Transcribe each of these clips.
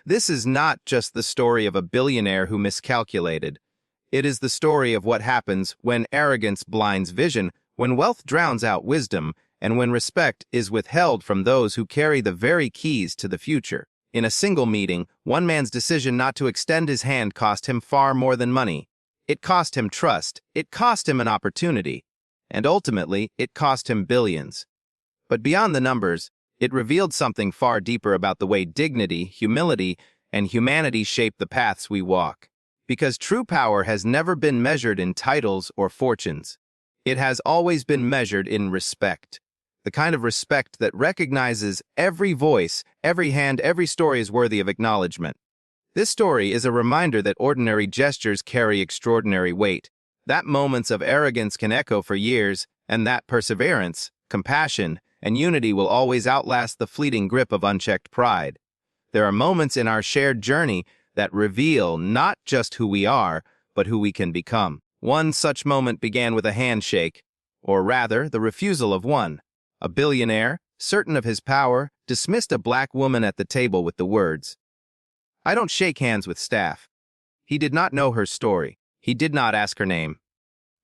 This is not just the story of a billionaire who miscalculated. It is the story of what happens when arrogance blinds vision, when wealth drowns out wisdom, and when respect is withheld from those who carry the very keys to the future. In a single meeting, one man's decision not to extend his hand cost him far more than money. It cost him trust, it cost him an opportunity, and ultimately, it cost him billions. But beyond the numbers, it revealed something far deeper about the way dignity, humility, and humanity shape the paths we walk. Because true power has never been measured in titles or fortunes. It has always been measured in respect. The kind of respect that recognizes every voice, every hand, every story is worthy of acknowledgement. This story is a reminder that ordinary gestures carry extraordinary weight, that moments of arrogance can echo for years, and that perseverance, compassion, and unity will always outlast the fleeting grip of unchecked pride. There are moments in our shared journey that reveal not just who we are, but who we can become. One such moment began with a handshake, or rather, the refusal of one. A billionaire, certain of his power, dismissed a black woman at the table with the words, "I don't shake hands with staff." He did not know her story. He did not ask her name.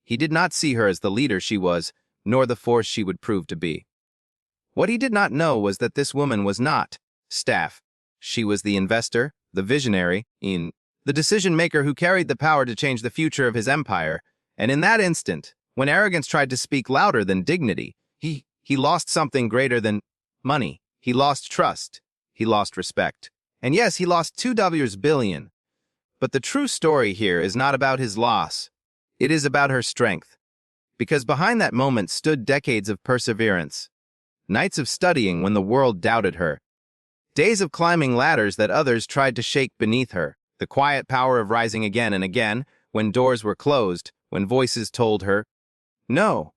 He did not see her as the leader she was, nor the force she would prove to be. What he did not know was that this woman was not staff. She was the investor, the visionary, the decision-maker who carried the power to change the future of his empire. And in that instant, when arrogance tried to speak louder than dignity, he lost something greater than money. He lost trust. He lost respect. And yes, he lost $2 billion. But the true story here is not about his loss. It is about her strength. Because behind that moment stood decades of perseverance. Nights of studying when the world doubted her. Days of climbing ladders that others tried to shake beneath her. The quiet power of rising again and again, when doors were closed, when voices told her, no.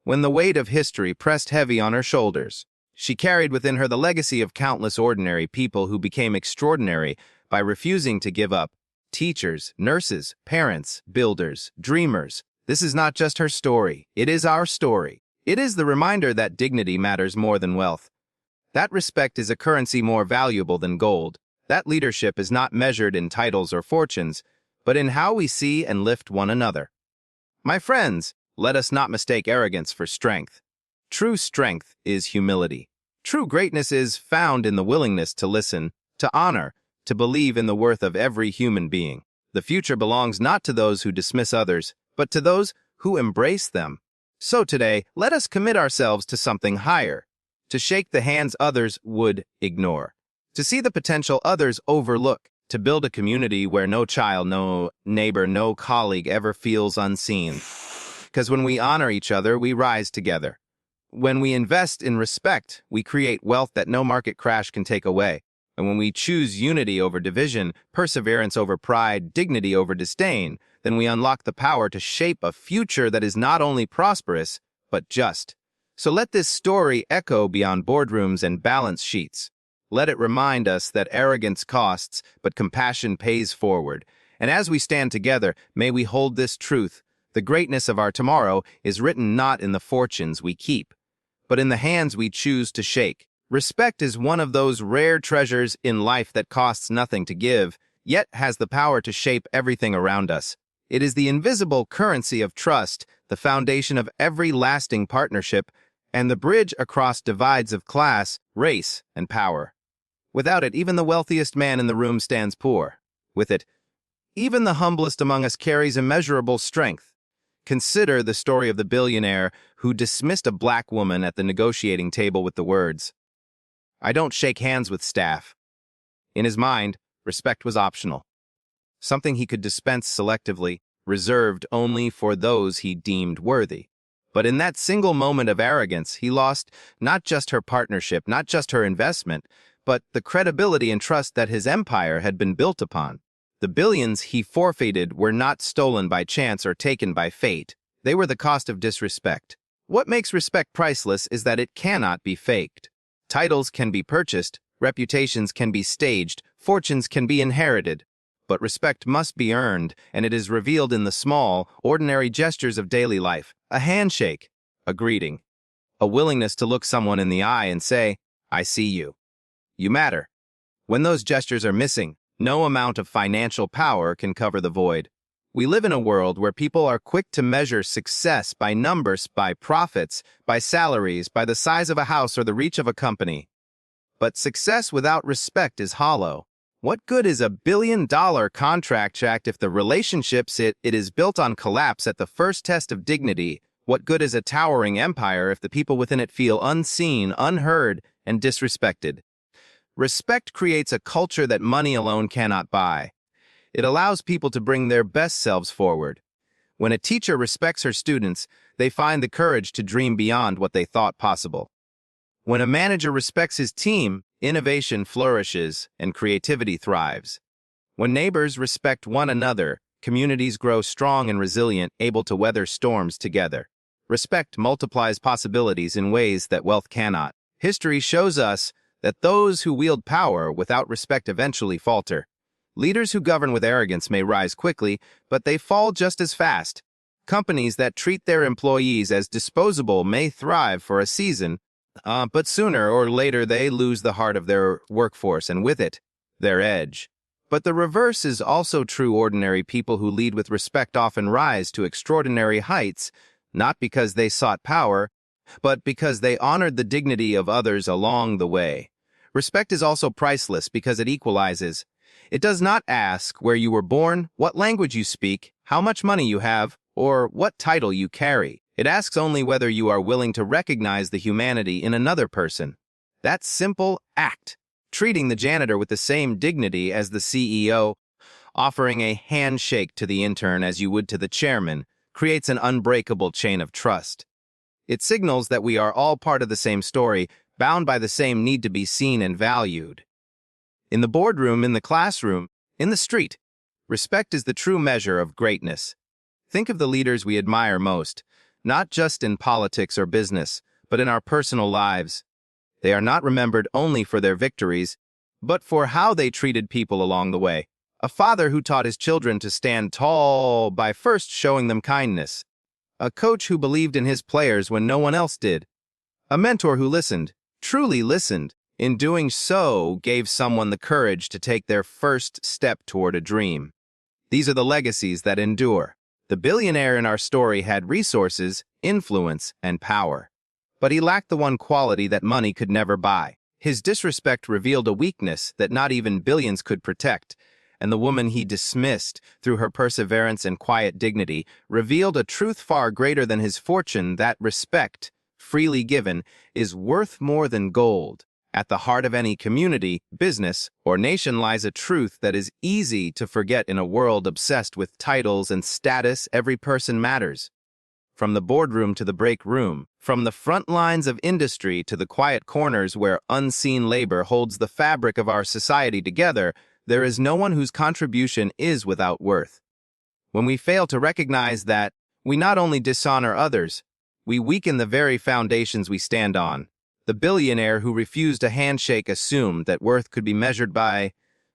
When the weight of history pressed heavy on her shoulders, she carried within her the legacy of countless ordinary people who became extraordinary by refusing to give up. Teachers, nurses, parents, builders, dreamers. This is not just her story. It is our story. It is the reminder that dignity matters more than wealth. That respect is a currency more valuable than gold. That leadership is not measured in titles or fortunes, but in how we see and lift one another. My friends, let us not mistake arrogance for strength. True strength is humility. True greatness is found in the willingness to listen, to honor, to believe in the worth of every human being. The future belongs not to those who dismiss others, but to those who embrace them. So today, let us commit ourselves to something higher, to shake the hands others would ignore, to see the potential others overlook, to build a community where no child, no neighbor, no colleague ever feels unseen. Because when we honor each other, we rise together. When we invest in respect, we create wealth that no market crash can take away. And when we choose unity over division, perseverance over pride, dignity over disdain, then we unlock the power to shape a future that is not only prosperous, but just. So let this story echo beyond boardrooms and balance sheets. Let it remind us that arrogance costs, but compassion pays forward. And as we stand together, may we hold this truth. The greatness of our tomorrow is written not in the fortunes we keep, but in the hands we choose to shake. Respect is one of those rare treasures in life that costs nothing to give, yet has the power to shape everything around us. It is the invisible currency of trust, the foundation of every lasting partnership, and the bridge across divides of class, race, and power. Without it, even the wealthiest man in the room stands poor. With it, even the humblest among us carries immeasurable strength. Consider the story of the billionaire who dismissed a black woman at the negotiating table with the words, "I don't shake hands with staff." In his mind, respect was optional, something he could dispense selectively, reserved only for those he deemed worthy. But in that single moment of arrogance, he lost not just her partnership, not just her investment, but the credibility and trust that his empire had been built upon. The billions he forfeited were not stolen by chance or taken by fate. They were the cost of disrespect. What makes respect priceless is that it cannot be faked. Titles can be purchased, reputations can be staged, fortunes can be inherited. But respect must be earned, and it is revealed in the small, ordinary gestures of daily life. A handshake, a greeting, a willingness to look someone in the eye and say, "I see you. You matter." When those gestures are missing, no amount of financial power can cover the void. We live in a world where people are quick to measure success by numbers, by profits, by salaries, by the size of a house or the reach of a company. But success without respect is hollow. What good is a billion-dollar contract if the relationships it is built on collapse at the first test of dignity? What good is a towering empire if the people within it feel unseen, unheard, and disrespected? Respect creates a culture that money alone cannot buy. It allows people to bring their best selves forward. When a teacher respects her students, they find the courage to dream beyond what they thought possible. When a manager respects his team, innovation flourishes and creativity thrives. When neighbors respect one another, communities grow strong and resilient, able to weather storms together. Respect multiplies possibilities in ways that wealth cannot. History shows us that those who wield power without respect eventually falter. Leaders who govern with arrogance may rise quickly, but they fall just as fast. Companies that treat their employees as disposable may thrive for a season, but sooner or later they lose the heart of their workforce and with it, their edge. But the reverse is also true. Ordinary people who lead with respect often rise to extraordinary heights, not because they sought power, but because they honored the dignity of others along the way. Respect is also priceless because it equalizes. It does not ask where you were born, what language you speak, how much money you have, or what title you carry. It asks only whether you are willing to recognize the humanity in another person. That simple act, treating the janitor with the same dignity as the CEO, offering a handshake to the intern as you would to the chairman, creates an unbreakable chain of trust. It signals that we are all part of the same story, bound by the same need to be seen and valued. In the boardroom, in the classroom, in the street, respect is the true measure of greatness. Think of the leaders we admire most, not just in politics or business, but in our personal lives. They are not remembered only for their victories, but for how they treated people along the way. A father who taught his children to stand tall by first showing them kindness. A coach who believed in his players when no one else did. A mentor who listened, truly listened. In doing so, gave someone the courage to take their first step toward a dream. These are the legacies that endure. The billionaire in our story had resources, influence, and power. But he lacked the one quality that money could never buy. His disrespect revealed a weakness that not even billions could protect, and the woman he dismissed, through her perseverance and quiet dignity, revealed a truth far greater than his fortune: that respect, freely given, is worth more than gold. At the heart of any community, business, or nation lies a truth that is easy to forget in a world obsessed with titles and status. Every person matters. From the boardroom to the break room, from the front lines of industry to the quiet corners where unseen labor holds the fabric of our society together, there is no one whose contribution is without worth. When we fail to recognize that, we not only dishonor others, we weaken the very foundations we stand on. The billionaire who refused a handshake assumed that worth could be measured by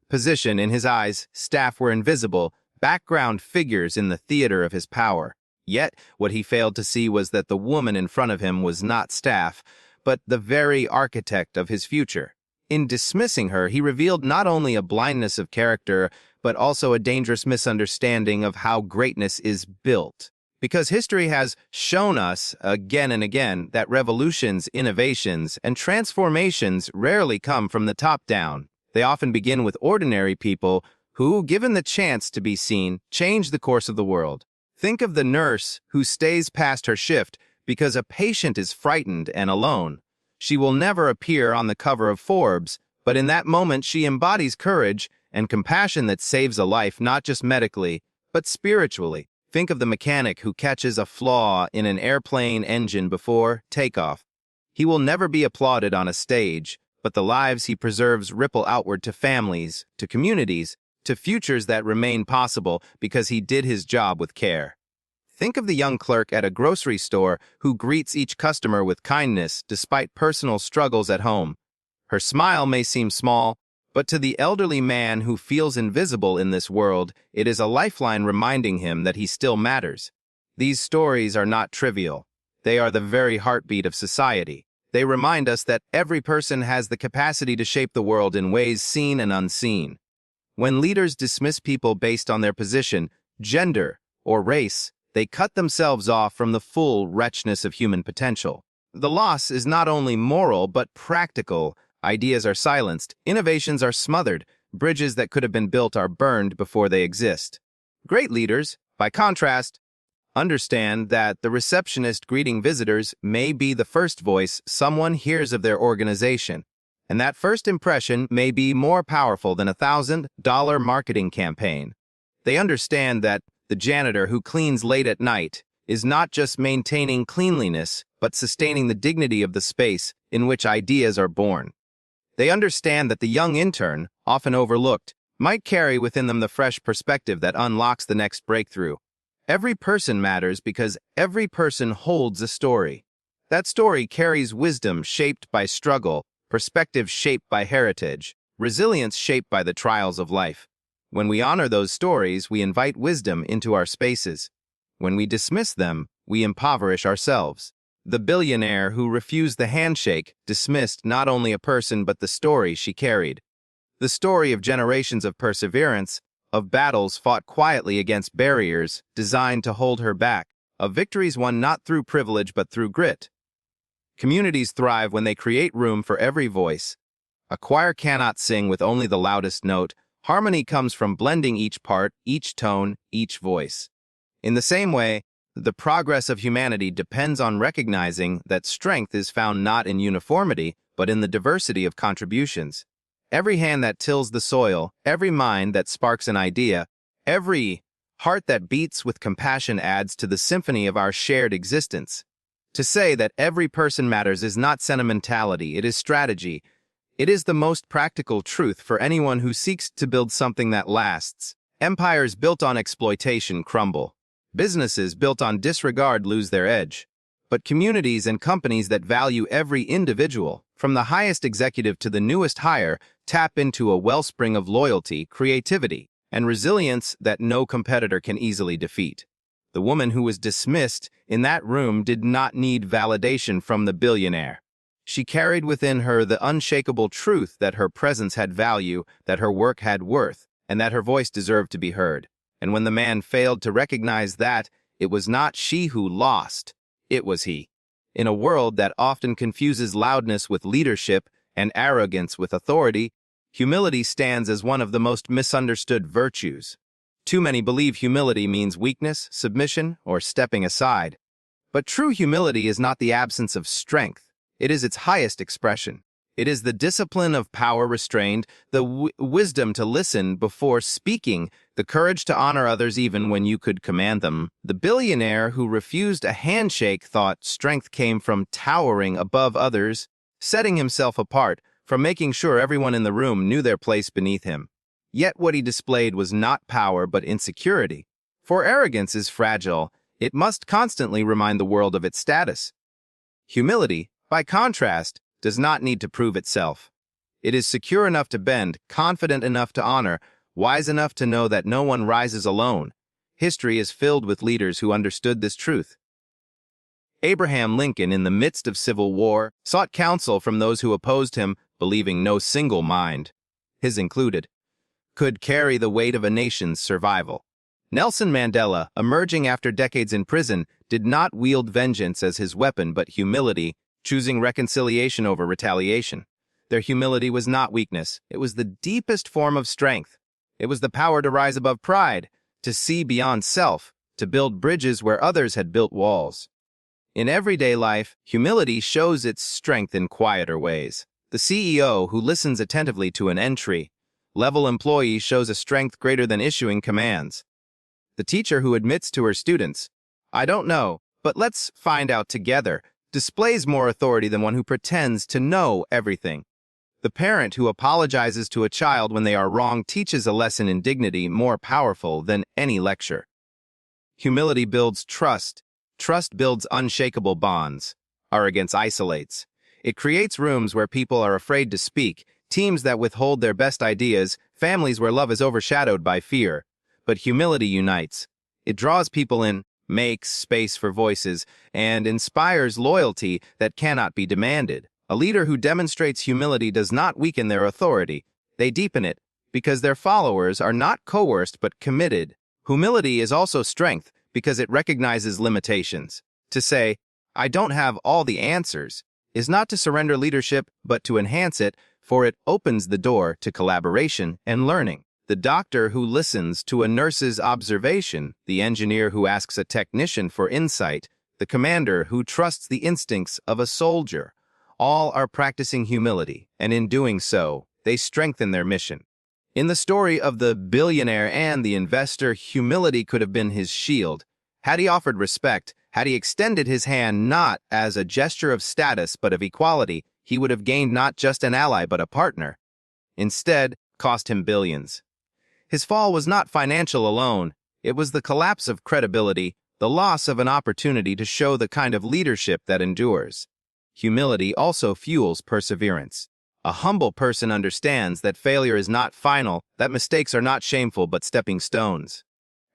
position. In his eyes, staff were invisible, background figures in the theater of his power. Yet, what he failed to see was that the woman in front of him was not staff, but the very architect of his future. In dismissing her, he revealed not only a blindness of character, but also a dangerous misunderstanding of how greatness is built. Because history has shown us again and again that revolutions, innovations, and transformations rarely come from the top down. They often begin with ordinary people who, given the chance to be seen, change the course of the world. Think of the nurse who stays past her shift because a patient is frightened and alone. She will never appear on the cover of Forbes, but in that moment she embodies courage and compassion that saves a life, not just medically, but spiritually. Think of the mechanic who catches a flaw in an airplane engine before takeoff. He will never be applauded on a stage, but the lives he preserves ripple outward to families, to communities, to futures that remain possible because he did his job with care. Think of the young clerk at a grocery store who greets each customer with kindness despite personal struggles at home. Her smile may seem small, but to the elderly man who feels invisible in this world, it is a lifeline reminding him that he still matters. These stories are not trivial. They are the very heartbeat of society. They remind us that every person has the capacity to shape the world in ways seen and unseen. When leaders dismiss people based on their position, gender, or race, they cut themselves off from the full richness of human potential. The loss is not only moral but practical. Ideas are silenced, innovations are smothered, bridges that could have been built are burned before they exist. Great leaders, by contrast, understand that the receptionist greeting visitors may be the first voice someone hears of their organization, and that first impression may be more powerful than $1,000 marketing campaign. They understand that the janitor who cleans late at night is not just maintaining cleanliness, but sustaining the dignity of the space in which ideas are born. They understand that the young intern, often overlooked, might carry within them the fresh perspective that unlocks the next breakthrough. Every person matters because every person holds a story. That story carries wisdom shaped by struggle, perspective shaped by heritage, resilience shaped by the trials of life. When we honor those stories, we invite wisdom into our spaces. When we dismiss them, we impoverish ourselves. The billionaire who refused the handshake dismissed not only a person but the story she carried. The story of generations of perseverance, of battles fought quietly against barriers designed to hold her back, of victories won not through privilege but through grit. Communities thrive when they create room for every voice. A choir cannot sing with only the loudest note. Harmony comes from blending each part, each tone, each voice. In the same way, the progress of humanity depends on recognizing that strength is found not in uniformity, but in the diversity of contributions. Every hand that tills the soil, every mind that sparks an idea, every heart that beats with compassion adds to the symphony of our shared existence. To say that every person matters is not sentimentality, it is strategy. It is the most practical truth for anyone who seeks to build something that lasts. Empires built on exploitation crumble. Businesses built on disregard lose their edge. But communities and companies that value every individual, from the highest executive to the newest hire, tap into a wellspring of loyalty, creativity, and resilience that no competitor can easily defeat. The woman who was dismissed in that room did not need validation from the billionaire. She carried within her the unshakable truth that her presence had value, that her work had worth, and that her voice deserved to be heard. And when the man failed to recognize that, it was not she who lost, it was he. In a world that often confuses loudness with leadership and arrogance with authority, humility stands as one of the most misunderstood virtues. Too many believe humility means weakness, submission, or stepping aside. But true humility is not the absence of strength. It is its highest expression. It is the discipline of power restrained, the wisdom to listen before speaking, the courage to honor others even when you could command them. The billionaire who refused a handshake thought strength came from towering above others, setting himself apart, from making sure everyone in the room knew their place beneath him. Yet what he displayed was not power but insecurity. For arrogance is fragile. It must constantly remind the world of its status. Humility, by contrast, does not need to prove itself. It is secure enough to bend, confident enough to honor, wise enough to know that no one rises alone. History is filled with leaders who understood this truth. Abraham Lincoln, in the midst of civil war, sought counsel from those who opposed him, believing no single mind, his included, could carry the weight of a nation's survival. Nelson Mandela, emerging after decades in prison, did not wield vengeance as his weapon but humility, choosing reconciliation over retaliation. Their humility was not weakness. It was the deepest form of strength. It was the power to rise above pride, to see beyond self, to build bridges where others had built walls. In everyday life, humility shows its strength in quieter ways. The CEO who listens attentively to an entry-level employee shows a strength greater than issuing commands. The teacher who admits to her students, "I don't know, but let's find out together," displays more authority than one who pretends to know everything. The parent who apologizes to a child when they are wrong teaches a lesson in dignity more powerful than any lecture. Humility builds trust. Trust builds unshakable bonds. Arrogance isolates. It creates rooms where people are afraid to speak, teams that withhold their best ideas, families where love is overshadowed by fear. But humility unites. It draws people in, makes space for voices, and inspires loyalty that cannot be demanded. A leader who demonstrates humility does not weaken their authority. They deepen it, because their followers are not coerced but committed. Humility is also strength because it recognizes limitations. To say, "I don't have all the answers," is not to surrender leadership but to enhance it, for it opens the door to collaboration and learning. The doctor who listens to a nurse's observation, the engineer who asks a technician for insight, the commander who trusts the instincts of a soldier, all are practicing humility, and in doing so, they strengthen their mission. In the story of the billionaire and the investor, humility could have been his shield. Had he offered respect, had he extended his hand not as a gesture of status but of equality, he would have gained not just an ally but a partner. Instead, cost him billions. His fall was not financial alone. It was the collapse of credibility, the loss of an opportunity to show the kind of leadership that endures. Humility also fuels perseverance. A humble person understands that failure is not final, that mistakes are not shameful but stepping stones.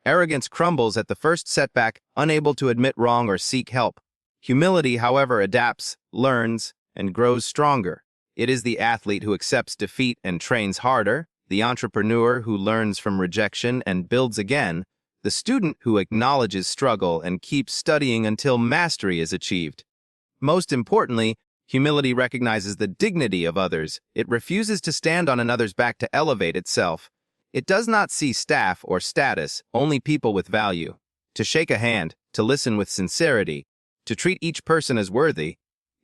Arrogance crumbles at the first setback, unable to admit wrong or seek help. Humility, however, adapts, learns, and grows stronger. It is the athlete who accepts defeat and trains harder, the entrepreneur who learns from rejection and builds again, the student who acknowledges struggle and keeps studying until mastery is achieved. Most importantly, humility recognizes the dignity of others. It refuses to stand on another's back to elevate itself. It does not see staff or status, only people with value. To shake a hand, to listen with sincerity, to treat each person as worthy,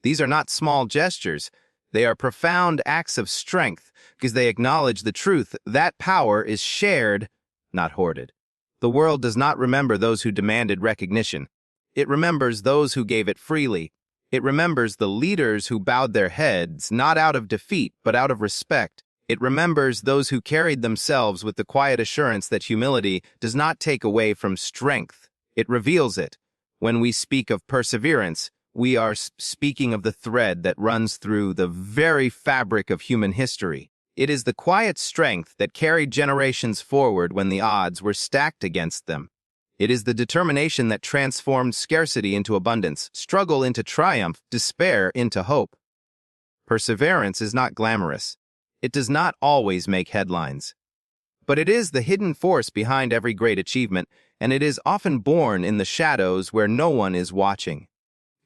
these are not small gestures. They are profound acts of strength because they acknowledge the truth that power is shared, not hoarded. The world does not remember those who demanded recognition. It remembers those who gave it freely. It remembers the leaders who bowed their heads, not out of defeat, but out of respect. It remembers those who carried themselves with the quiet assurance that humility does not take away from strength. It reveals it. When we speak of perseverance, we are speaking of the thread that runs through the very fabric of human history. It is the quiet strength that carried generations forward when the odds were stacked against them. It is the determination that transformed scarcity into abundance, struggle into triumph, despair into hope. Perseverance is not glamorous. It does not always make headlines. But it is the hidden force behind every great achievement, and it is often born in the shadows where no one is watching.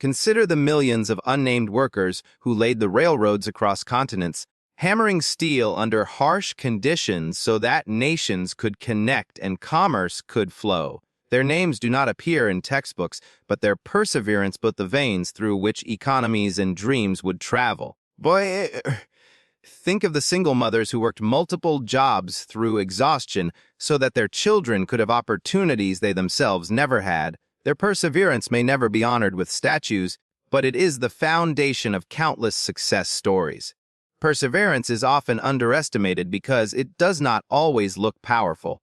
Consider the millions of unnamed workers who laid the railroads across continents, hammering steel under harsh conditions so that nations could connect and commerce could flow. Their names do not appear in textbooks, but their perseverance built the veins through which economies and dreams would travel. Think of the single mothers who worked multiple jobs through exhaustion so that their children could have opportunities they themselves never had. Their perseverance may never be honored with statues, but it is the foundation of countless success stories. Perseverance is often underestimated because it does not always look powerful.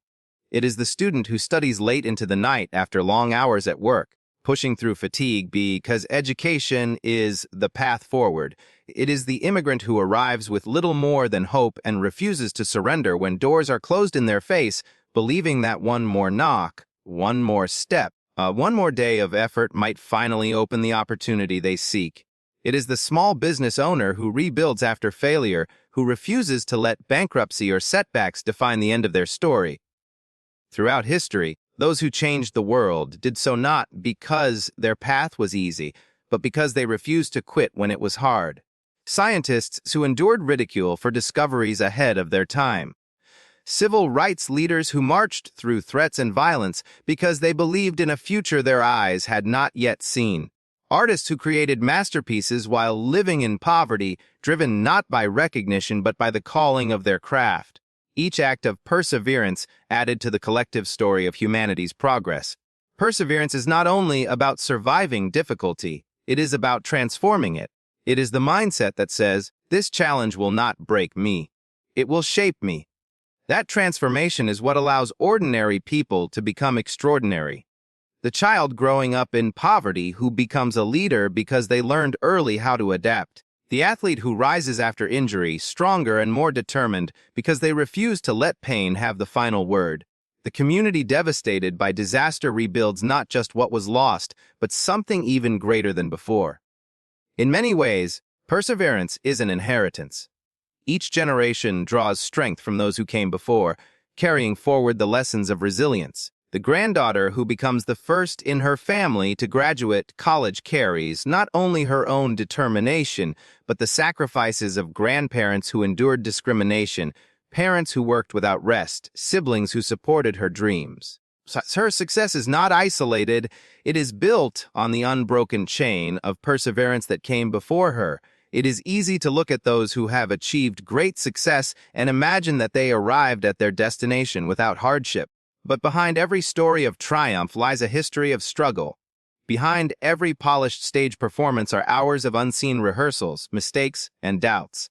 It is the student who studies late into the night after long hours at work, pushing through fatigue because education is the path forward. It is the immigrant who arrives with little more than hope and refuses to surrender when doors are closed in their face, believing that one more knock, one more step, one more day of effort might finally open the opportunity they seek. It is the small business owner who rebuilds after failure, who refuses to let bankruptcy or setbacks define the end of their story. Throughout history, those who changed the world did so not because their path was easy, but because they refused to quit when it was hard. Scientists who endured ridicule for discoveries ahead of their time. Civil rights leaders who marched through threats and violence because they believed in a future their eyes had not yet seen. Artists who created masterpieces while living in poverty, driven not by recognition but by the calling of their craft. Each act of perseverance added to the collective story of humanity's progress. Perseverance is not only about surviving difficulty, it is about transforming it. It is the mindset that says, "This challenge will not break me. It will shape me." That transformation is what allows ordinary people to become extraordinary. The child growing up in poverty who becomes a leader because they learned early how to adapt. The athlete who rises after injury, stronger and more determined because they refuse to let pain have the final word. The community devastated by disaster rebuilds not just what was lost, but something even greater than before. In many ways, perseverance is an inheritance. Each generation draws strength from those who came before, carrying forward the lessons of resilience. The granddaughter who becomes the first in her family to graduate college carries not only her own determination, but the sacrifices of grandparents who endured discrimination, parents who worked without rest, siblings who supported her dreams. Her success is not isolated. It is built on the unbroken chain of perseverance that came before her. It is easy to look at those who have achieved great success and imagine that they arrived at their destination without hardship. But behind every story of triumph lies a history of struggle. Behind every polished stage performance are hours of unseen rehearsals, mistakes, and doubts.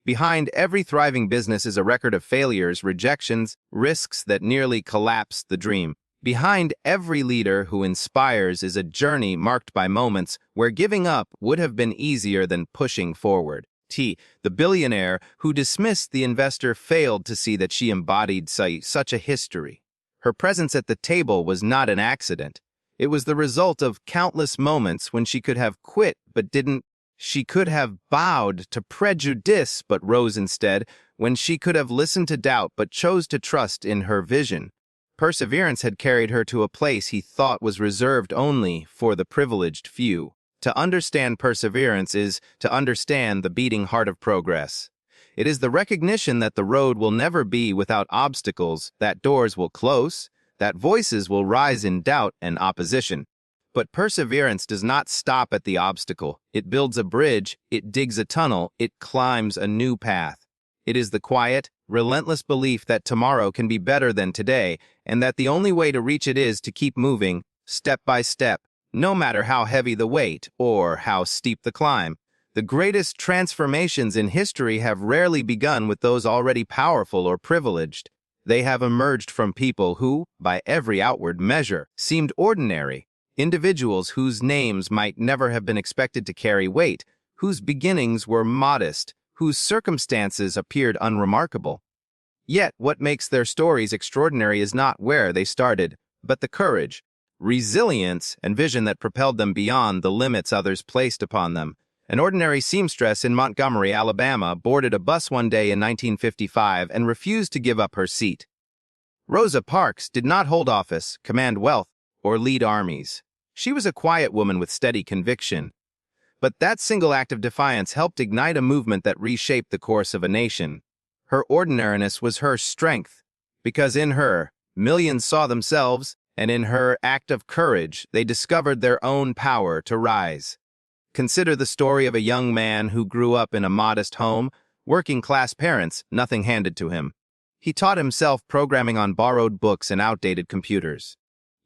Behind every thriving business is a record of failures, rejections, risks that nearly collapsed the dream. Behind every leader who inspires is a journey marked by moments where giving up would have been easier than pushing forward. The billionaire who dismissed the investor failed to see that she embodied such a history. Her presence at the table was not an accident. It was the result of countless moments when she could have quit but didn't. She could have bowed to prejudice but rose instead, when she could have listened to doubt but chose to trust in her vision. Perseverance had carried her to a place he thought was reserved only for the privileged few. To understand perseverance is to understand the beating heart of progress. It is the recognition that the road will never be without obstacles, that doors will close, that voices will rise in doubt and opposition. But perseverance does not stop at the obstacle. It builds a bridge, it digs a tunnel, it climbs a new path. It is the quiet, relentless belief that tomorrow can be better than today, and that the only way to reach it is to keep moving, step by step, no matter how heavy the weight or how steep the climb. The greatest transformations in history have rarely begun with those already powerful or privileged. They have emerged from people who, by every outward measure, seemed ordinary, individuals whose names might never have been expected to carry weight, whose beginnings were modest, whose circumstances appeared unremarkable. Yet what makes their stories extraordinary is not where they started, but the courage, resilience, and vision that propelled them beyond the limits others placed upon them. An ordinary seamstress in Montgomery, Alabama, boarded a bus one day in 1955 and refused to give up her seat. Rosa Parks did not hold office, command wealth, or lead armies. She was a quiet woman with steady conviction. But that single act of defiance helped ignite a movement that reshaped the course of a nation. Her ordinariness was her strength, because in her, millions saw themselves, and in her act of courage, they discovered their own power to rise. Consider the story of a young man who grew up in a modest home, working-class parents, nothing handed to him. He taught himself programming on borrowed books and outdated computers.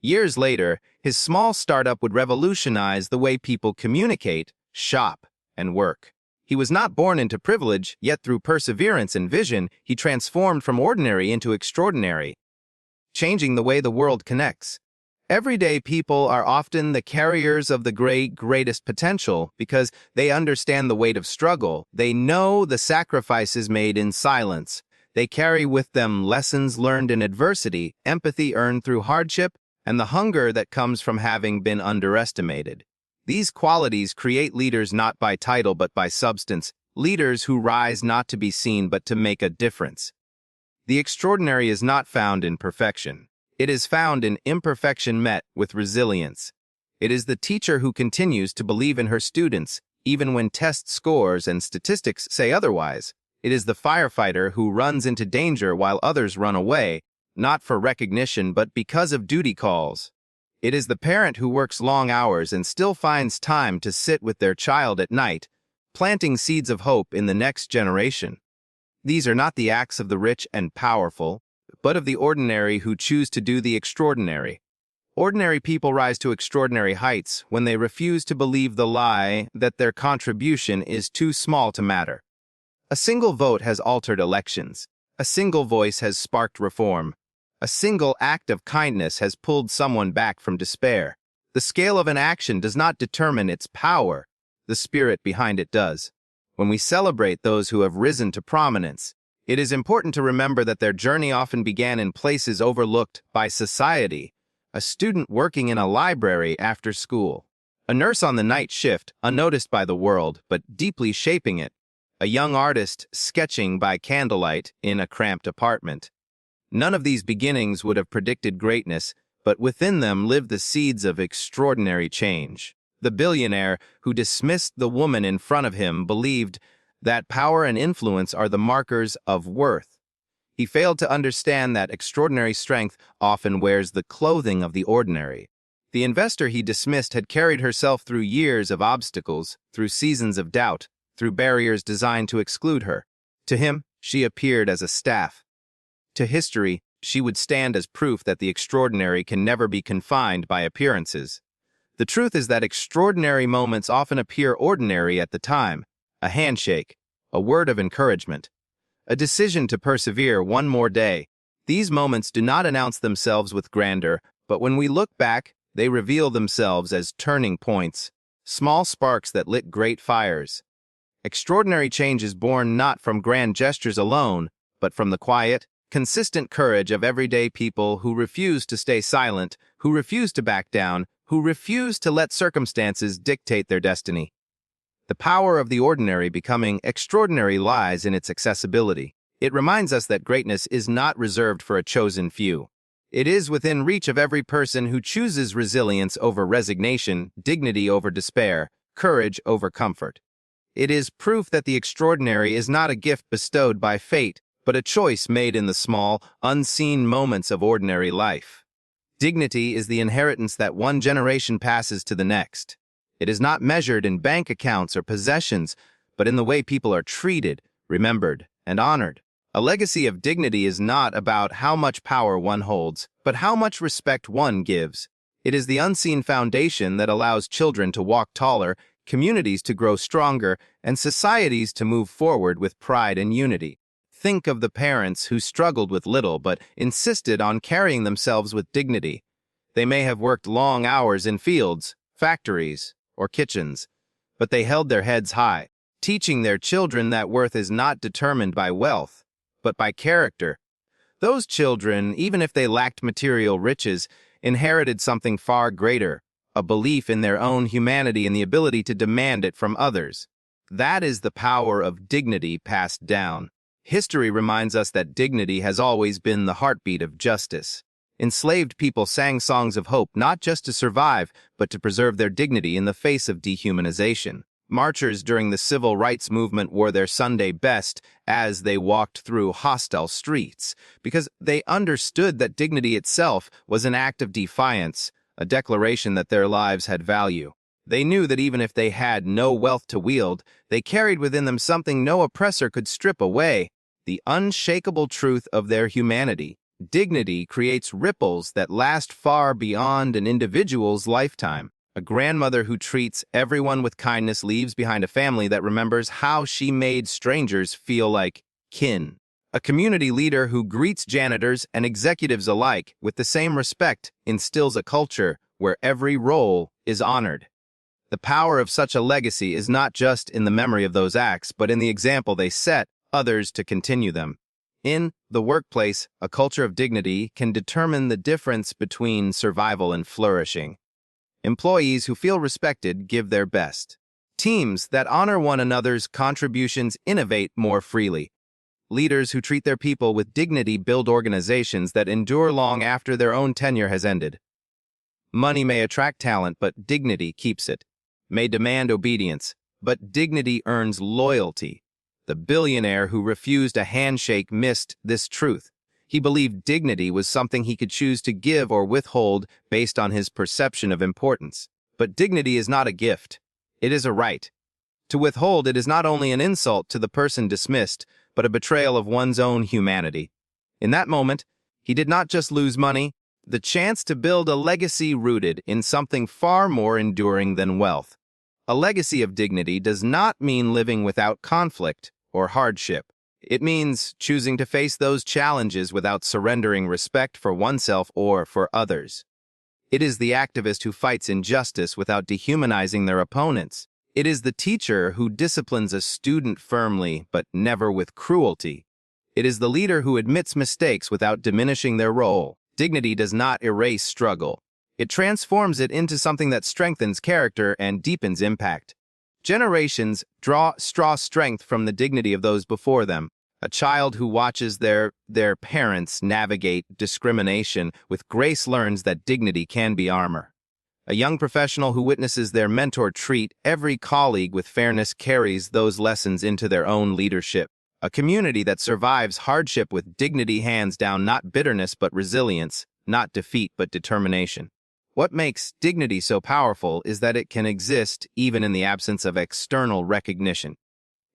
Years later, his small startup would revolutionize the way people communicate, shop, and work. He was not born into privilege, yet through perseverance and vision, he transformed from ordinary into extraordinary, changing the way the world connects. Everyday people are often the carriers of the greatest potential because they understand the weight of struggle. They know the sacrifices made in silence. They carry with them lessons learned in adversity, empathy earned through hardship, and the hunger that comes from having been underestimated. These qualities create leaders not by title but by substance, leaders who rise not to be seen but to make a difference. The extraordinary is not found in perfection. It is found in imperfection met with resilience. It is the teacher who continues to believe in her students, even when test scores and statistics say otherwise. It is the firefighter who runs into danger while others run away, not for recognition but because of duty calls. It is the parent who works long hours and still finds time to sit with their child at night, planting seeds of hope in the next generation. These are not the acts of the rich and powerful, but of the ordinary who choose to do the extraordinary. Ordinary people rise to extraordinary heights when they refuse to believe the lie that their contribution is too small to matter. A single vote has altered elections. A single voice has sparked reform. A single act of kindness has pulled someone back from despair. The scale of an action does not determine its power. The spirit behind it does. When we celebrate those who have risen to prominence, It is important to remember that their journey often began in places overlooked by society. A student working in a library after school. A nurse on the night shift, unnoticed by the world, but deeply shaping it. A young artist sketching by candlelight in a cramped apartment. None of these beginnings would have predicted greatness, but within them lived the seeds of extraordinary change. The billionaire who dismissed the woman in front of him believed that power and influence are the markers of worth. He failed to understand that extraordinary strength often wears the clothing of the ordinary. The investor he dismissed had carried herself through years of obstacles, through seasons of doubt, through barriers designed to exclude her. To him, she appeared as a staff. To history, she would stand as proof that the extraordinary can never be confined by appearances. The truth is that extraordinary moments often appear ordinary at the time. A handshake, a word of encouragement, a decision to persevere one more day. These moments do not announce themselves with grandeur, but when we look back, they reveal themselves as turning points, small sparks that lit great fires. Extraordinary change is born not from grand gestures alone, but from the quiet, consistent courage of everyday people who refuse to stay silent, who refuse to back down, who refuse to let circumstances dictate their destiny. The power of the ordinary becoming extraordinary lies in its accessibility. It reminds us that greatness is not reserved for a chosen few. It is within reach of every person who chooses resilience over resignation, dignity over despair, courage over comfort. It is proof that the extraordinary is not a gift bestowed by fate, but a choice made in the small, unseen moments of ordinary life. Dignity is the inheritance that one generation passes to the next. It is not measured in bank accounts or possessions, but in the way people are treated, remembered, and honored. A legacy of dignity is not about how much power one holds, but how much respect one gives. It is the unseen foundation that allows children to walk taller, communities to grow stronger, and societies to move forward with pride and unity. Think of the parents who struggled with little but insisted on carrying themselves with dignity. They may have worked long hours in fields, factories, or kitchens, but they held their heads high, teaching their children that worth is not determined by wealth, but by character. Those children, even if they lacked material riches, inherited something far greater, a belief in their own humanity and the ability to demand it from others. That is the power of dignity passed down. History reminds us that dignity has always been the heartbeat of justice. Enslaved people sang songs of hope not just to survive, but to preserve their dignity in the face of dehumanization. Marchers during the civil rights movement wore their Sunday best as they walked through hostile streets, because they understood that dignity itself was an act of defiance, a declaration that their lives had value. They knew that even if they had no wealth to wield, they carried within them something no oppressor could strip away, the unshakable truth of their humanity. Dignity creates ripples that last far beyond an individual's lifetime. A grandmother who treats everyone with kindness leaves behind a family that remembers how she made strangers feel like kin. A community leader who greets janitors and executives alike with the same respect instills a culture where every role is honored. The power of such a legacy is not just in the memory of those acts, but in the example they set others to continue them. In the workplace, a culture of dignity can determine the difference between survival and flourishing. Employees who feel respected give their best. Teams that honor one another's contributions innovate more freely. Leaders who treat their people with dignity build organizations that endure long after their own tenure has ended. Money may attract talent, but dignity keeps it. May demand obedience, but dignity earns loyalty. The billionaire who refused a handshake missed this truth. He believed dignity was something he could choose to give or withhold based on his perception of importance. But dignity is not a gift. It is a right. To withhold it is not only an insult to the person dismissed, but a betrayal of one's own humanity. In that moment, he did not just lose money, the chance to build a legacy rooted in something far more enduring than wealth. A legacy of dignity does not mean living without conflict or hardship. It means choosing to face those challenges without surrendering respect for oneself or for others. It is the activist who fights injustice without dehumanizing their opponents. It is the teacher who disciplines a student firmly but never with cruelty. It is the leader who admits mistakes without diminishing their role. Dignity does not erase struggle. It transforms it into something that strengthens character and deepens impact. Generations draw strength from the dignity of those before them. A child who watches their parents navigate discrimination with grace learns that dignity can be armor. A young professional who witnesses their mentor treat every colleague with fairness carries those lessons into their own leadership. A community that survives hardship with dignity hands down not bitterness but resilience, not defeat but determination. What makes dignity so powerful is that it can exist even in the absence of external recognition.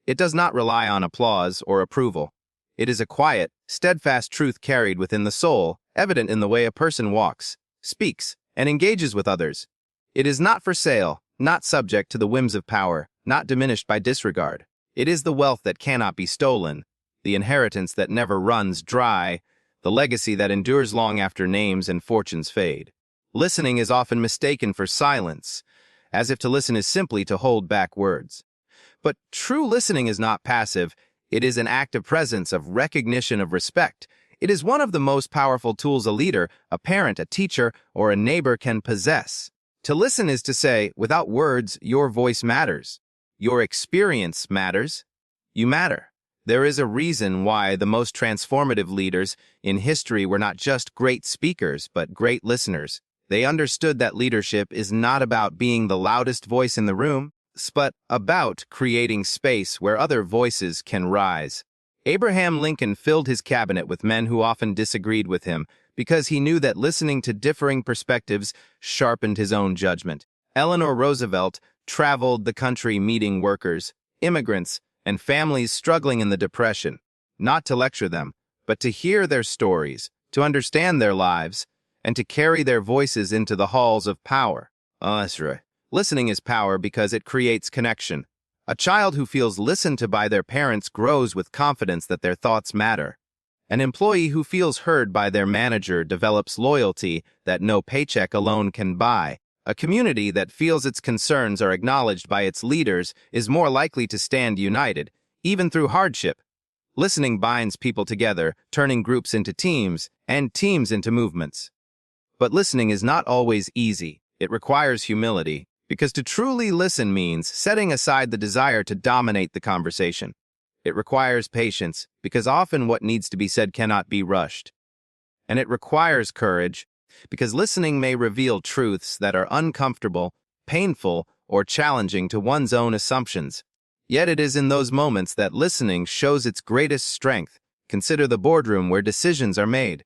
It does not rely on applause or approval. It is a quiet, steadfast truth carried within the soul, evident in the way a person walks, speaks, and engages with others. It is not for sale, not subject to the whims of power, not diminished by disregard. It is the wealth that cannot be stolen, the inheritance that never runs dry, the legacy that endures long after names and fortunes fade. Listening is often mistaken for silence, as if to listen is simply to hold back words. But true listening is not passive. It is an active presence of recognition of respect. It is one of the most powerful tools a leader, a parent, a teacher, or a neighbor can possess. To listen is to say, without words, your voice matters. Your experience matters. You matter. There is a reason why the most transformative leaders in history were not just great speakers, but great listeners. They understood that leadership is not about being the loudest voice in the room, but about creating space where other voices can rise. Abraham Lincoln filled his cabinet with men who often disagreed with him because he knew that listening to differing perspectives sharpened his own judgment. Eleanor Roosevelt traveled the country meeting workers, immigrants, and families struggling in the Depression, not to lecture them, but to hear their stories, to understand their lives, and to carry their voices into the halls of power. Listening is power because it creates connection. A child who feels listened to by their parents grows with confidence that their thoughts matter. An employee who feels heard by their manager develops loyalty that no paycheck alone can buy. A community that feels its concerns are acknowledged by its leaders is more likely to stand united, even through hardship. Listening binds people together, turning groups into teams, and teams into movements. But listening is not always easy. It requires humility, because to truly listen means setting aside the desire to dominate the conversation. It requires patience, because often what needs to be said cannot be rushed. And it requires courage, because listening may reveal truths that are uncomfortable, painful, or challenging to one's own assumptions. Yet it is in those moments that listening shows its greatest strength. Consider the boardroom where decisions are made.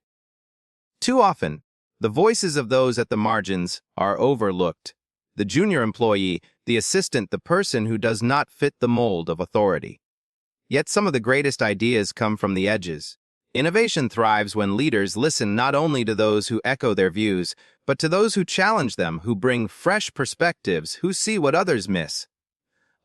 Too often, the voices of those at the margins are overlooked. The junior employee, the assistant, the person who does not fit the mold of authority. Yet some of the greatest ideas come from the edges. Innovation thrives when leaders listen not only to those who echo their views, but to those who challenge them, who bring fresh perspectives, who see what others miss.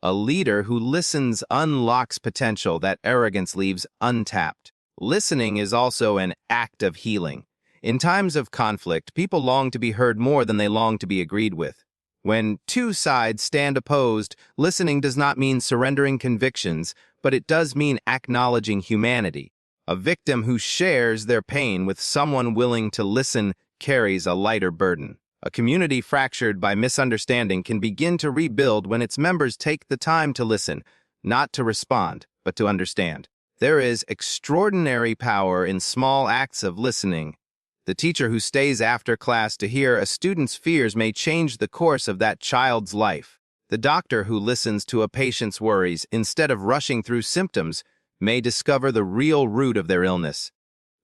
A leader who listens unlocks potential that arrogance leaves untapped. Listening is also an act of healing. In times of conflict, people long to be heard more than they long to be agreed with. When two sides stand opposed, listening does not mean surrendering convictions, but it does mean acknowledging humanity. A victim who shares their pain with someone willing to listen carries a lighter burden. A community fractured by misunderstanding can begin to rebuild when its members take the time to listen, not to respond, but to understand. There is extraordinary power in small acts of listening. The teacher who stays after class to hear a student's fears may change the course of that child's life. The doctor who listens to a patient's worries instead of rushing through symptoms may discover the real root of their illness.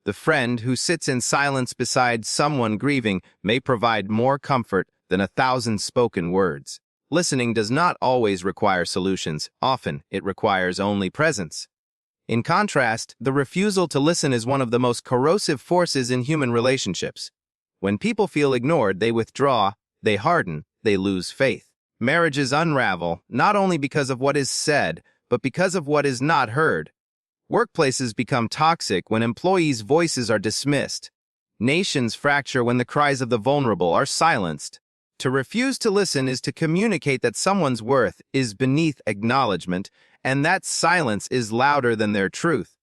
The friend who sits in silence beside someone grieving may provide more comfort than 1,000 spoken words. Listening does not always require solutions. Often, it requires only presence. In contrast, the refusal to listen is one of the most corrosive forces in human relationships. When people feel ignored, they withdraw, they harden, they lose faith. Marriages unravel, not only because of what is said, but because of what is not heard. Workplaces become toxic when employees' voices are dismissed. Nations fracture when the cries of the vulnerable are silenced. To refuse to listen is to communicate that someone's worth is beneath acknowledgement, and that silence is louder than their truth.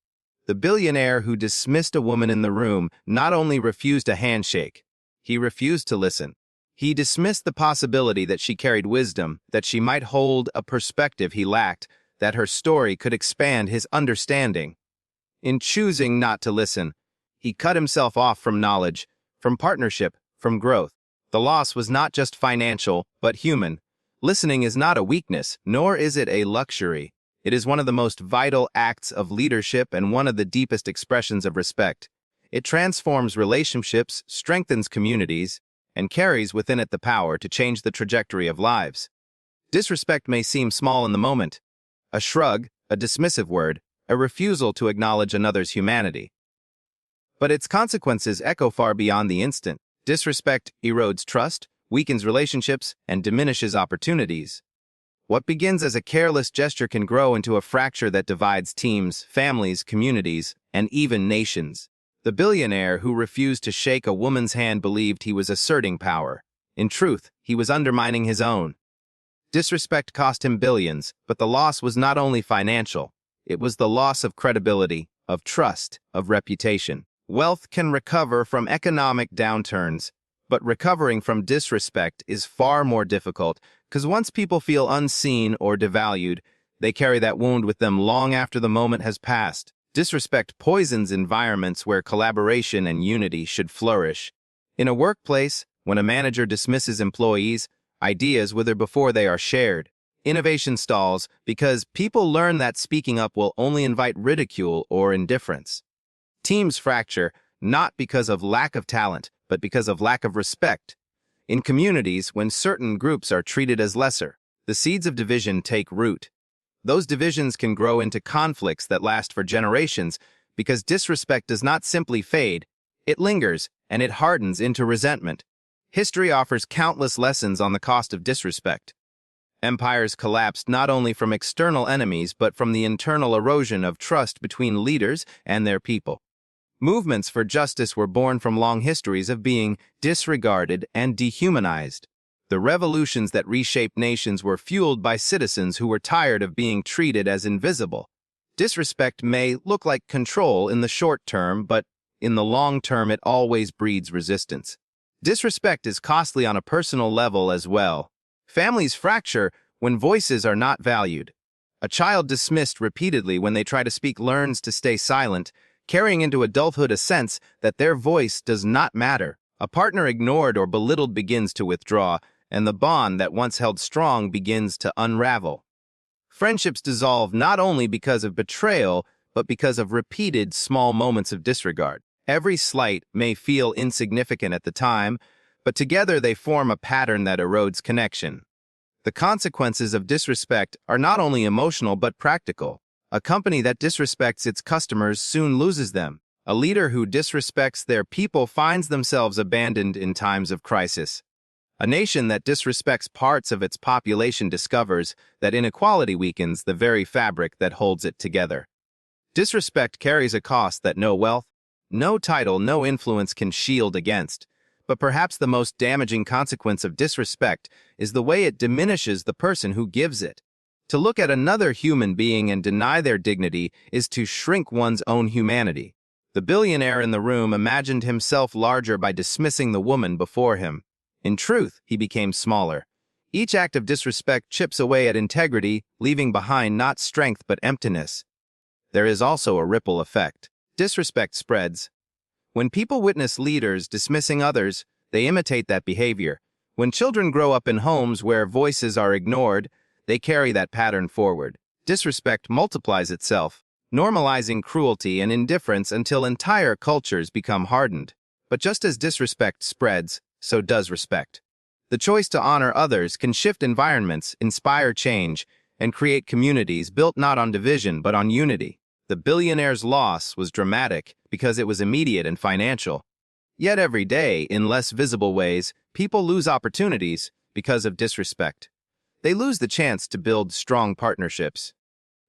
The billionaire who dismissed a woman in the room not only refused a handshake, he refused to listen. He dismissed the possibility that she carried wisdom, that she might hold a perspective he lacked, that her story could expand his understanding. In choosing not to listen, he cut himself off from knowledge, from partnership, from growth. The loss was not just financial, but human. Listening is not a weakness, nor is it a luxury. It is one of the most vital acts of leadership and one of the deepest expressions of respect. It transforms relationships, strengthens communities, and carries within it the power to change the trajectory of lives. Disrespect may seem small in the moment. A shrug, a dismissive word, a refusal to acknowledge another's humanity. But its consequences echo far beyond the instant. Disrespect erodes trust, weakens relationships, and diminishes opportunities. What begins as a careless gesture can grow into a fracture that divides teams, families, communities, and even nations. The billionaire who refused to shake a woman's hand believed he was asserting power. In truth, he was undermining his own. Disrespect cost him billions, but the loss was not only financial. It was the loss of credibility, of trust, of reputation. Wealth can recover from economic downturns, but recovering from disrespect is far more difficult because once people feel unseen or devalued, they carry that wound with them long after the moment has passed. Disrespect poisons environments where collaboration and unity should flourish. In a workplace, when a manager dismisses employees, ideas wither before they are shared. Innovation stalls because people learn that speaking up will only invite ridicule or indifference. Teams fracture not because of lack of talent, but because of lack of respect. In communities, when certain groups are treated as lesser, the seeds of division take root. Those divisions can grow into conflicts that last for generations because disrespect does not simply fade, it lingers and it hardens into resentment. History offers countless lessons on the cost of disrespect. Empires collapsed not only from external enemies but from the internal erosion of trust between leaders and their people. Movements for justice were born from long histories of being disregarded and dehumanized. The revolutions that reshaped nations were fueled by citizens who were tired of being treated as invisible. Disrespect may look like control in the short term, but in the long term it always breeds resistance. Disrespect is costly on a personal level as well. Families fracture when voices are not valued. A child dismissed repeatedly when they try to speak learns to stay silent, carrying into adulthood a sense that their voice does not matter. A partner ignored or belittled begins to withdraw, and the bond that once held strong begins to unravel. Friendships dissolve not only because of betrayal, but because of repeated small moments of disregard. Every slight may feel insignificant at the time, but together they form a pattern that erodes connection. The consequences of disrespect are not only emotional but practical. A company that disrespects its customers soon loses them. A leader who disrespects their people finds themselves abandoned in times of crisis. A nation that disrespects parts of its population discovers that inequality weakens the very fabric that holds it together. Disrespect carries a cost that no wealth, no title, no influence can shield against. But perhaps the most damaging consequence of disrespect is the way it diminishes the person who gives it. To look at another human being and deny their dignity is to shrink one's own humanity. The billionaire in the room imagined himself larger by dismissing the woman before him. In truth, he became smaller. Each act of disrespect chips away at integrity, leaving behind not strength but emptiness. There is also a ripple effect. Disrespect spreads. When people witness leaders dismissing others, they imitate that behavior. When children grow up in homes where voices are ignored, they carry that pattern forward. Disrespect multiplies itself, normalizing cruelty and indifference until entire cultures become hardened. But just as disrespect spreads, so does respect. The choice to honor others can shift environments, inspire change, and create communities built not on division but on unity. The billionaire's loss was dramatic because it was immediate and financial. Yet every day, in less visible ways, people lose opportunities because of disrespect. They lose the chance to build strong partnerships.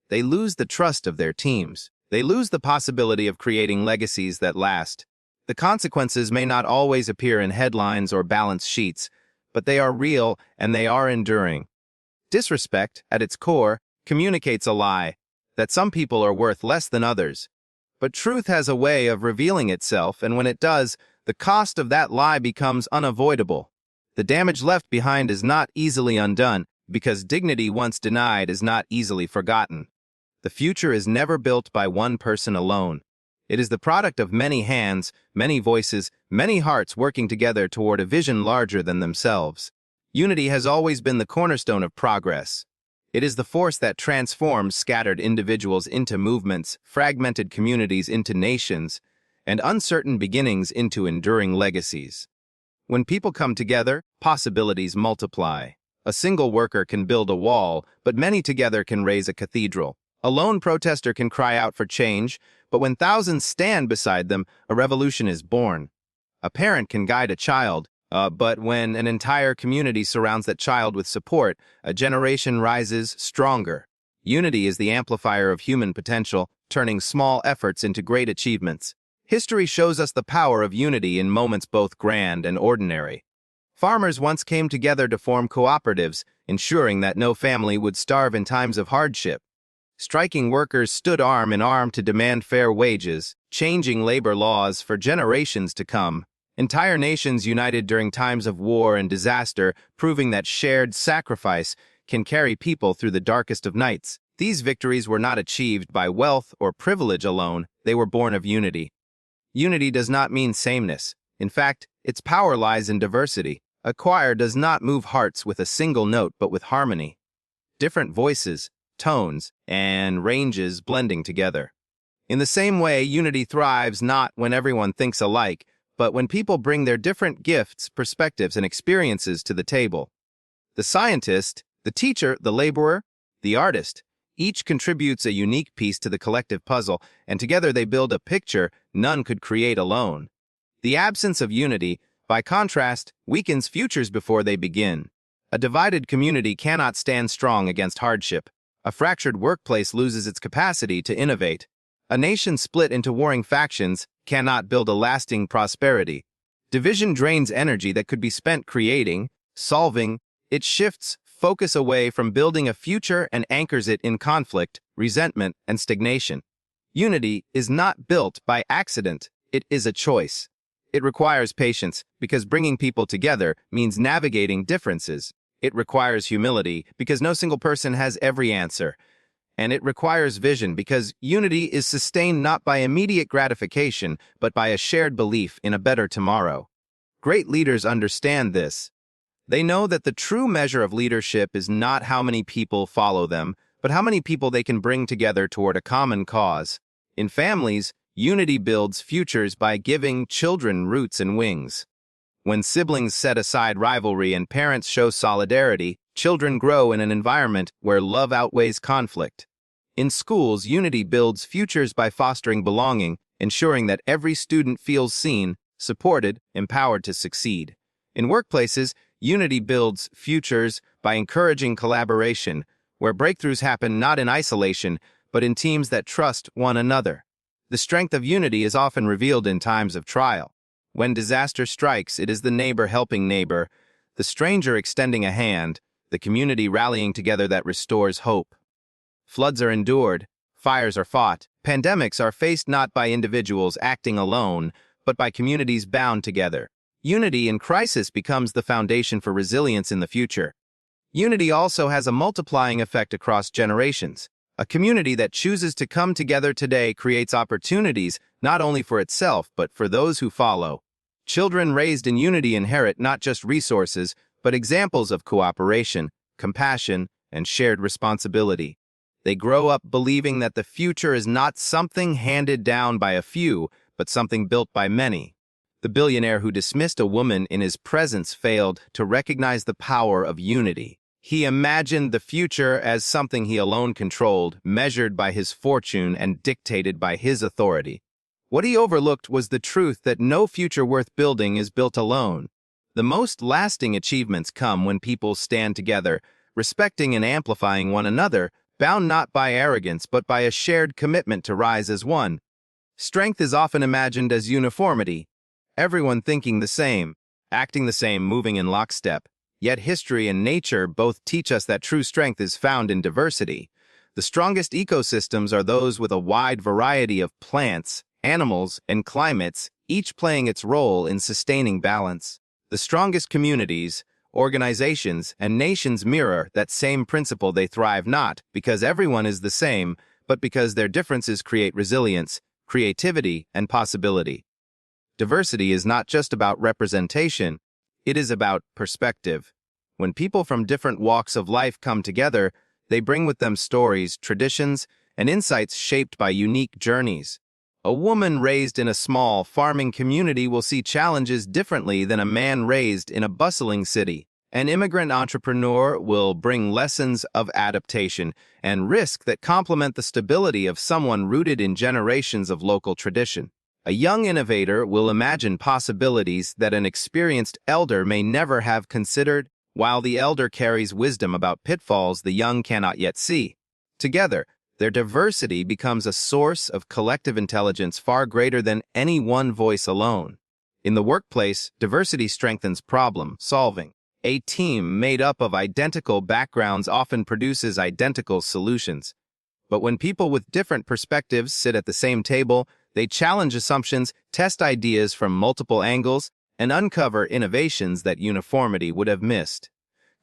They lose the trust of their teams. They lose the possibility of creating legacies that last. The consequences may not always appear in headlines or balance sheets, but they are real and they are enduring. Disrespect, at its core, communicates a lie, that some people are worth less than others. But truth has a way of revealing itself, and when it does, the cost of that lie becomes unavoidable. The damage left behind is not easily undone, because dignity once denied is not easily forgotten. The future is never built by one person alone. It is the product of many hands, many voices, many hearts working together toward a vision larger than themselves. Unity has always been the cornerstone of progress. It is the force that transforms scattered individuals into movements, fragmented communities into nations, and uncertain beginnings into enduring legacies. When people come together, possibilities multiply. A single worker can build a wall, but many together can raise a cathedral. A lone protester can cry out for change, but when thousands stand beside them, a revolution is born. A parent can guide a child, but when an entire community surrounds that child with support, a generation rises stronger. Unity is the amplifier of human potential, turning small efforts into great achievements. History shows us the power of unity in moments both grand and ordinary. Farmers once came together to form cooperatives, ensuring that no family would starve in times of hardship. Striking workers stood arm in arm to demand fair wages, changing labor laws for generations to come. Entire nations united during times of war and disaster, proving that shared sacrifice can carry people through the darkest of nights. These victories were not achieved by wealth or privilege alone, they were born of unity. Unity does not mean sameness. In fact, its power lies in diversity. A choir does not move hearts with a single note but with harmony. Different voices, tones, and ranges blending together. In the same way, unity thrives not when everyone thinks alike, but when people bring their different gifts, perspectives, and experiences to the table. The scientist, the teacher, the laborer, the artist, each contributes a unique piece to the collective puzzle, and together they build a picture none could create alone. The absence of unity, by contrast, weakens futures before they begin. A divided community cannot stand strong against hardship. A fractured workplace loses its capacity to innovate. A nation split into warring factions cannot build a lasting prosperity. Division drains energy that could be spent creating, solving. It shifts focus away from building a future and anchors it in conflict, resentment, and stagnation. Unity is not built by accident. It is a choice. It requires patience, because bringing people together means navigating differences. It requires humility, because no single person has every answer. And it requires vision, because unity is sustained not by immediate gratification, but by a shared belief in a better tomorrow. Great leaders understand this. They know that the true measure of leadership is not how many people follow them, but how many people they can bring together toward a common cause. In families, unity builds futures by giving children roots and wings. When siblings set aside rivalry and parents show solidarity, children grow in an environment where love outweighs conflict. In schools, unity builds futures by fostering belonging, ensuring that every student feels seen, supported, empowered to succeed. In workplaces, unity builds futures by encouraging collaboration, where breakthroughs happen not in isolation, but in teams that trust one another. The strength of unity is often revealed in times of trial. When disaster strikes, it is the neighbor helping neighbor, the stranger extending a hand, the community rallying together that restores hope. Floods are endured, fires are fought, pandemics are faced not by individuals acting alone, but by communities bound together. Unity in crisis becomes the foundation for resilience in the future. Unity also has a multiplying effect across generations. A community that chooses to come together today creates opportunities not only for itself, but for those who follow. Children raised in unity inherit not just resources, but examples of cooperation, compassion, and shared responsibility. They grow up believing that the future is not something handed down by a few, but something built by many. The billionaire who dismissed a woman in his presence failed to recognize the power of unity. He imagined the future as something he alone controlled, measured by his fortune and dictated by his authority. What he overlooked was the truth that no future worth building is built alone. The most lasting achievements come when people stand together, respecting and amplifying one another, bound not by arrogance but by a shared commitment to rise as one. Strength is often imagined as uniformity, everyone thinking the same, acting the same, moving in lockstep. Yet history and nature both teach us that true strength is found in diversity. The strongest ecosystems are those with a wide variety of plants, animals, and climates, each playing its role in sustaining balance. The strongest communities, organizations, and nations mirror that same principle. They thrive not because everyone is the same, but because their differences create resilience, creativity, and possibility. Diversity is not just about representation, it is about perspective. When people from different walks of life come together, they bring with them stories, traditions, and insights shaped by unique journeys. A woman raised in a small farming community will see challenges differently than a man raised in a bustling city. An immigrant entrepreneur will bring lessons of adaptation and risk that complement the stability of someone rooted in generations of local tradition. A young innovator will imagine possibilities that an experienced elder may never have considered, while the elder carries wisdom about pitfalls the young cannot yet see. Together, their diversity becomes a source of collective intelligence far greater than any one voice alone. In the workplace, diversity strengthens problem solving. A team made up of identical backgrounds often produces identical solutions. But when people with different perspectives sit at the same table, they challenge assumptions, test ideas from multiple angles, and uncover innovations that uniformity would have missed.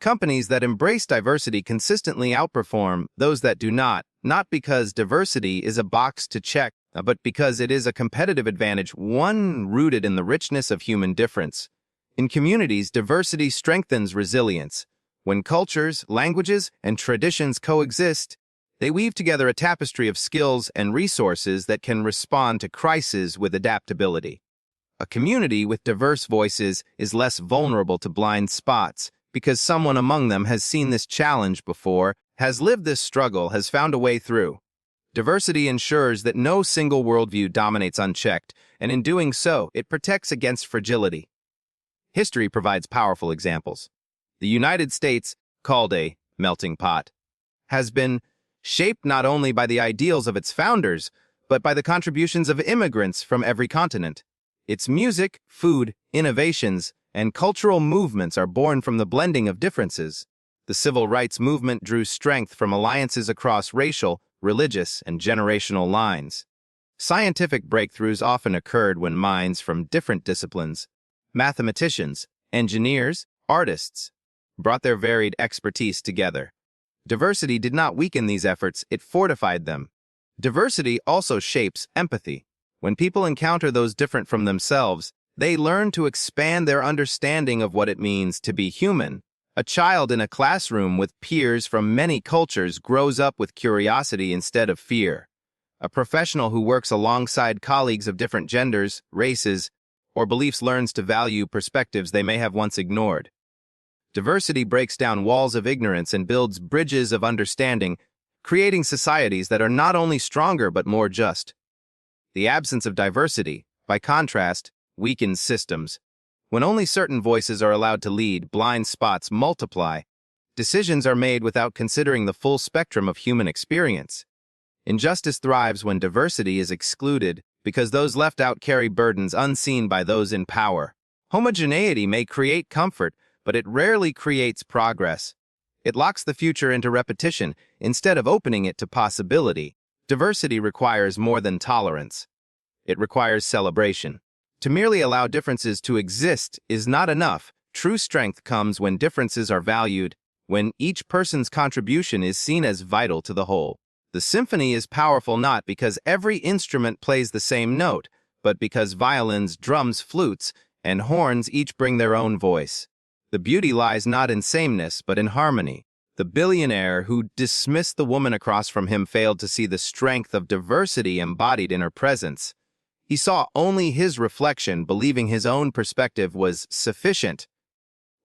Companies that embrace diversity consistently outperform those that do not because diversity is a box to check, but because it is a competitive advantage, one rooted in the richness of human difference. In communities, diversity strengthens resilience. When cultures, languages, and traditions coexist, they weave together a tapestry of skills and resources that can respond to crises with adaptability. A community with diverse voices is less vulnerable to blind spots because someone among them has seen this challenge before, has lived this struggle, has found a way through. Diversity ensures that no single worldview dominates unchecked, and in doing so, it protects against fragility. History provides powerful examples. The United States, called a melting pot, has been shaped not only by the ideals of its founders, but by the contributions of immigrants from every continent. Its music, food, innovations, and cultural movements are born from the blending of differences. The civil rights movement drew strength from alliances across racial, religious, and generational lines. Scientific breakthroughs often occurred when minds from different disciplines, mathematicians, engineers, artists, brought their varied expertise together. Diversity did not weaken these efforts, it fortified them. Diversity also shapes empathy. When people encounter those different from themselves, they learn to expand their understanding of what it means to be human. A child in a classroom with peers from many cultures grows up with curiosity instead of fear. A professional who works alongside colleagues of different genders, races, or beliefs learns to value perspectives they may have once ignored. Diversity breaks down walls of ignorance and builds bridges of understanding, creating societies that are not only stronger but more just. The absence of diversity, by contrast, weakens systems. When only certain voices are allowed to lead, blind spots multiply. Decisions are made without considering the full spectrum of human experience. Injustice thrives when diversity is excluded, because those left out carry burdens unseen by those in power. Homogeneity may create comfort, but it rarely creates progress. It locks the future into repetition instead of opening it to possibility. Diversity requires more than tolerance. It requires celebration. To merely allow differences to exist is not enough. True strength comes when differences are valued, when each person's contribution is seen as vital to the whole. The symphony is powerful not because every instrument plays the same note, but because violins, drums, flutes, and horns each bring their own voice. The beauty lies not in sameness, but in harmony. The billionaire who dismissed the woman across from him failed to see the strength of diversity embodied in her presence. He saw only his reflection, believing his own perspective was sufficient.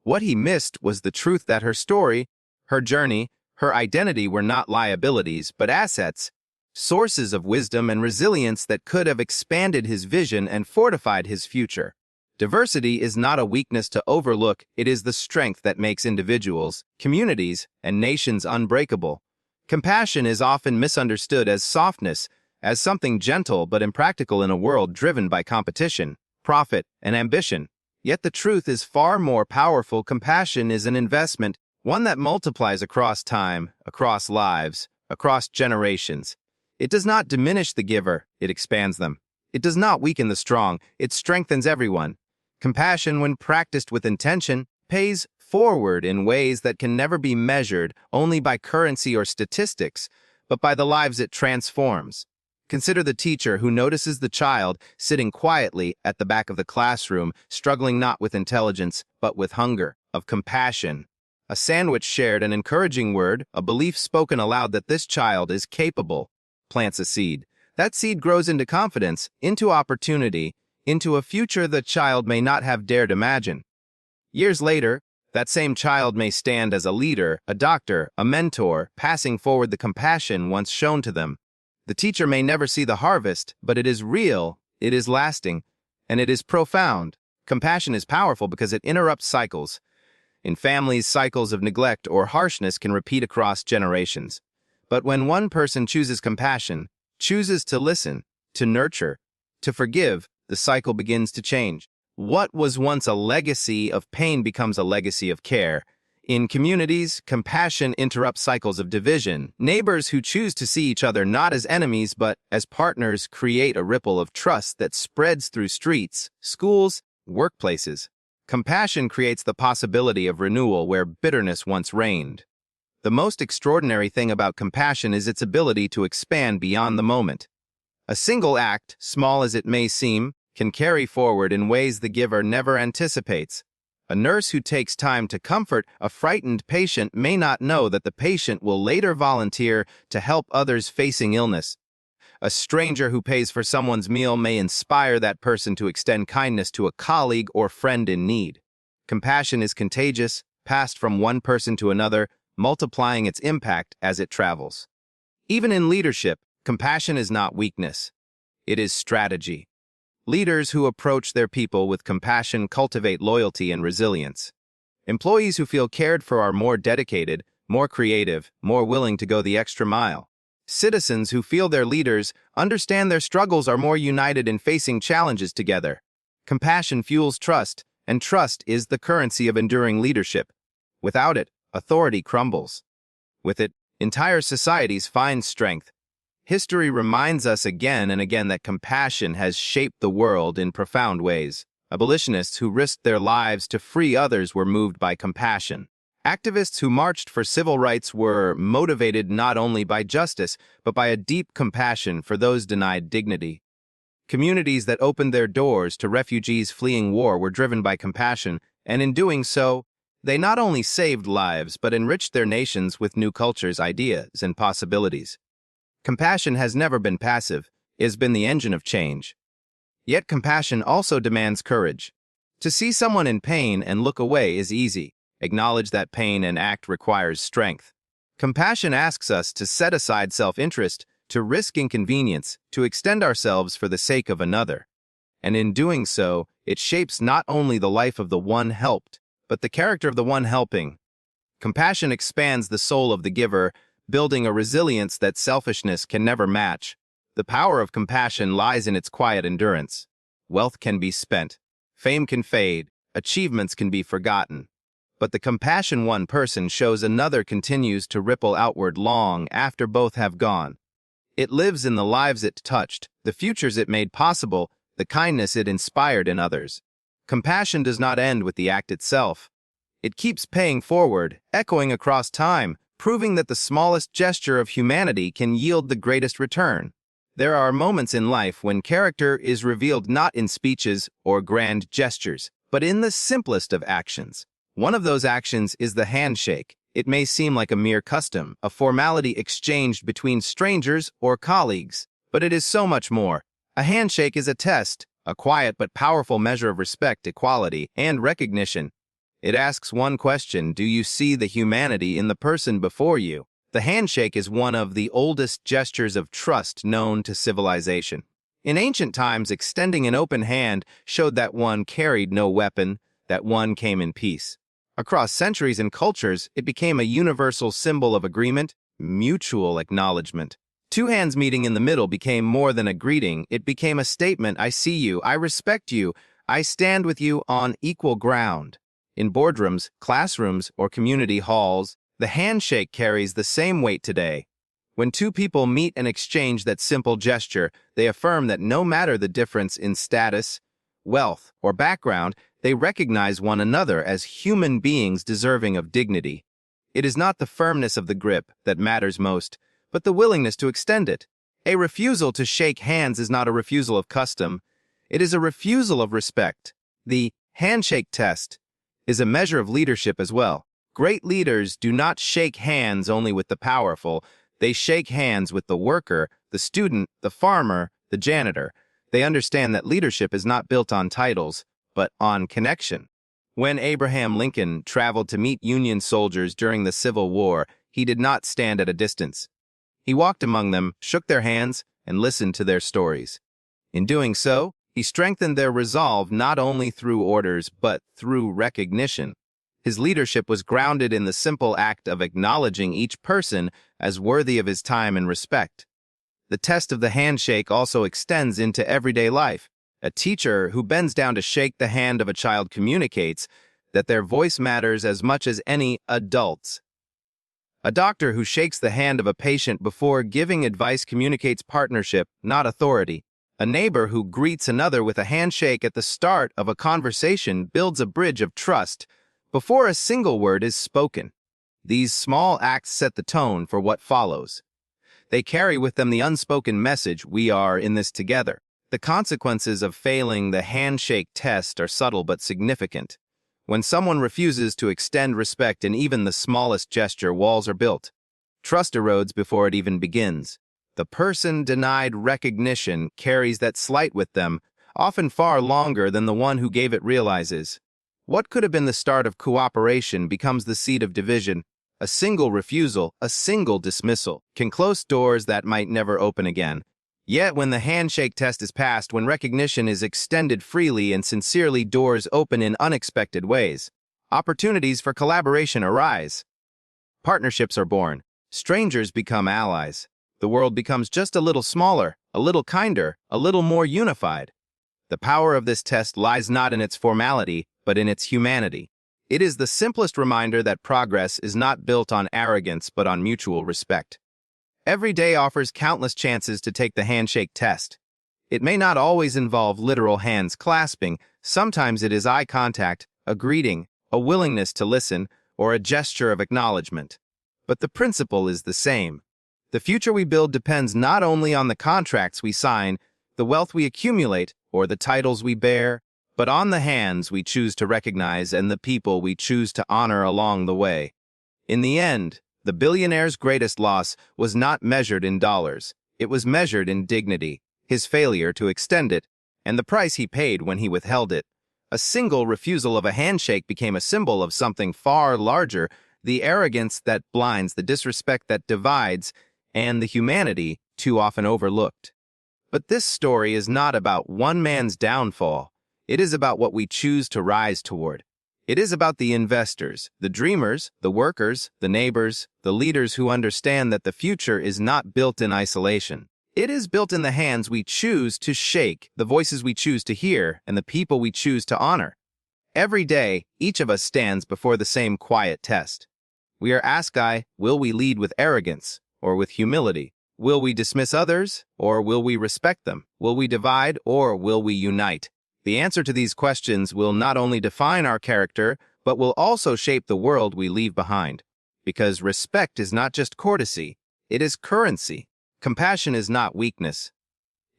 What he missed was the truth that her story, her journey, her identity were not liabilities, but assets, sources of wisdom and resilience that could have expanded his vision and fortified his future. Diversity is not a weakness to overlook, it is the strength that makes individuals, communities, and nations unbreakable. Compassion is often misunderstood as softness, as something gentle but impractical in a world driven by competition, profit, and ambition. Yet the truth is far more powerful. Compassion is an investment, one that multiplies across time, across lives, across generations. It does not diminish the giver, it expands them. It does not weaken the strong, it strengthens everyone. Compassion, when practiced with intention, pays forward in ways that can never be measured only by currency or statistics, but by the lives it transforms. Consider the teacher who notices the child sitting quietly at the back of the classroom, struggling not with intelligence, but with hunger, of compassion. A sandwich shared, an encouraging word, a belief spoken aloud that this child is capable, plants a seed. That seed grows into confidence, into opportunity, into a future the child may not have dared imagine. Years later, that same child may stand as a leader, a doctor, a mentor, passing forward the compassion once shown to them. The teacher may never see the harvest, but it is real, it is lasting, and it is profound. Compassion is powerful because it interrupts cycles. In families, cycles of neglect or harshness can repeat across generations. But when one person chooses compassion, chooses to listen, to nurture, to forgive, the cycle begins to change. What was once a legacy of pain becomes a legacy of care. In communities, compassion interrupts cycles of division. Neighbors who choose to see each other not as enemies but as partners create a ripple of trust that spreads through streets, schools, workplaces. Compassion creates the possibility of renewal where bitterness once reigned. The most extraordinary thing about compassion is its ability to expand beyond the moment. A single act, small as it may seem, can carry forward in ways the giver never anticipates. A nurse who takes time to comfort a frightened patient may not know that the patient will later volunteer to help others facing illness. A stranger who pays for someone's meal may inspire that person to extend kindness to a colleague or friend in need. Compassion is contagious, passed from one person to another, multiplying its impact as it travels. Even in leadership, compassion is not weakness. It is strategy. Leaders who approach their people with compassion cultivate loyalty and resilience. Employees who feel cared for are more dedicated, more creative, more willing to go the extra mile. Citizens who feel their leaders understand their struggles are more united in facing challenges together. Compassion fuels trust, and trust is the currency of enduring leadership. Without it, authority crumbles. With it, entire societies find strength. History reminds us again and again that compassion has shaped the world in profound ways. Abolitionists who risked their lives to free others were moved by compassion. Activists who marched for civil rights were motivated not only by justice, but by a deep compassion for those denied dignity. Communities that opened their doors to refugees fleeing war were driven by compassion, and in doing so, they not only saved lives but enriched their nations with new cultures, ideas, and possibilities. Compassion has never been passive, it has been the engine of change. Yet compassion also demands courage. To see someone in pain and look away is easy. Acknowledge that pain and act requires strength. Compassion asks us to set aside self-interest, to risk inconvenience, to extend ourselves for the sake of another. And in doing so, it shapes not only the life of the one helped, but the character of the one helping. Compassion expands the soul of the giver, building a resilience that selfishness can never match. The power of compassion lies in its quiet endurance. Wealth can be spent, fame can fade, achievements can be forgotten. But the compassion one person shows another continues to ripple outward long after both have gone. It lives in the lives it touched, the futures it made possible, the kindness it inspired in others. Compassion does not end with the act itself. It keeps paying forward, echoing across time, proving that the smallest gesture of humanity can yield the greatest return. There are moments in life when character is revealed not in speeches or grand gestures, but in the simplest of actions. One of those actions is the handshake. It may seem like a mere custom, a formality exchanged between strangers or colleagues, but it is so much more. A handshake is a test, a quiet but powerful measure of respect, equality, and recognition. It asks one question: do you see the humanity in the person before you? The handshake is one of the oldest gestures of trust known to civilization. In ancient times, extending an open hand showed that one carried no weapon, that one came in peace. Across centuries and cultures, it became a universal symbol of agreement, mutual acknowledgement. Two hands meeting in the middle became more than a greeting. It became a statement: I see you, I respect you, I stand with you on equal ground. In boardrooms, classrooms, or community halls, the handshake carries the same weight today. When two people meet and exchange that simple gesture, they affirm that no matter the difference in status, wealth, or background, they recognize one another as human beings deserving of dignity. It is not the firmness of the grip that matters most, but the willingness to extend it. A refusal to shake hands is not a refusal of custom. It is a refusal of respect. The handshake test is a measure of leadership as well. Great leaders do not shake hands only with the powerful. They shake hands with the worker, the student, the farmer, the janitor. They understand that leadership is not built on titles, but on connection. When Abraham Lincoln traveled to meet Union soldiers during the Civil War, he did not stand at a distance. He walked among them, shook their hands, and listened to their stories. In doing so, he strengthened their resolve not only through orders, but through recognition. His leadership was grounded in the simple act of acknowledging each person as worthy of his time and respect. The test of the handshake also extends into everyday life. A teacher who bends down to shake the hand of a child communicates that their voice matters as much as any adult's. A doctor who shakes the hand of a patient before giving advice communicates partnership, not authority. A neighbor who greets another with a handshake at the start of a conversation builds a bridge of trust before a single word is spoken. These small acts set the tone for what follows. They carry with them the unspoken message, we are in this together. The consequences of failing the handshake test are subtle but significant. When someone refuses to extend respect in even the smallest gesture, walls are built. Trust erodes before it even begins. The person denied recognition carries that slight with them, often far longer than the one who gave it realizes. What could have been the start of cooperation becomes the seed of division. A single refusal, a single dismissal, can close doors that might never open again. Yet when the handshake test is passed, when recognition is extended freely and sincerely, doors open in unexpected ways. Opportunities for collaboration arise. Partnerships are born. Strangers become allies. The world becomes just a little smaller, a little kinder, a little more unified. The power of this test lies not in its formality, but in its humanity. It is the simplest reminder that progress is not built on arrogance, but on mutual respect. Every day offers countless chances to take the handshake test. It may not always involve literal hands clasping. Sometimes it is eye contact, a greeting, a willingness to listen, or a gesture of acknowledgement. But the principle is the same. The future we build depends not only on the contracts we sign, the wealth we accumulate, or the titles we bear, but on the hands we choose to recognize and the people we choose to honor along the way. In the end, the billionaire's greatest loss was not measured in dollars. It was measured in dignity, his failure to extend it, and the price he paid when he withheld it. A single refusal of a handshake became a symbol of something far larger, the arrogance that blinds, the disrespect that divides, and the humanity too often overlooked. But this story is not about one man's downfall. It is about what we choose to rise toward. It is about the investors, the dreamers, the workers, the neighbors, the leaders who understand that the future is not built in isolation. It is built in the hands we choose to shake, the voices we choose to hear, and the people we choose to honor. Every day, each of us stands before the same quiet test. We are asked, will we lead with arrogance or with humility? Will we dismiss others or will we respect them? Will we divide or will we unite? The answer to these questions will not only define our character, but will also shape the world we leave behind. Because respect is not just courtesy, it is currency. Compassion is not weakness.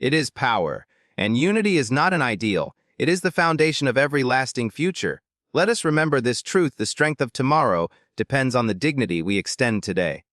It is power. And unity is not an ideal. It is the foundation of every lasting future. Let us remember this truth: the strength of tomorrow depends on the dignity we extend today.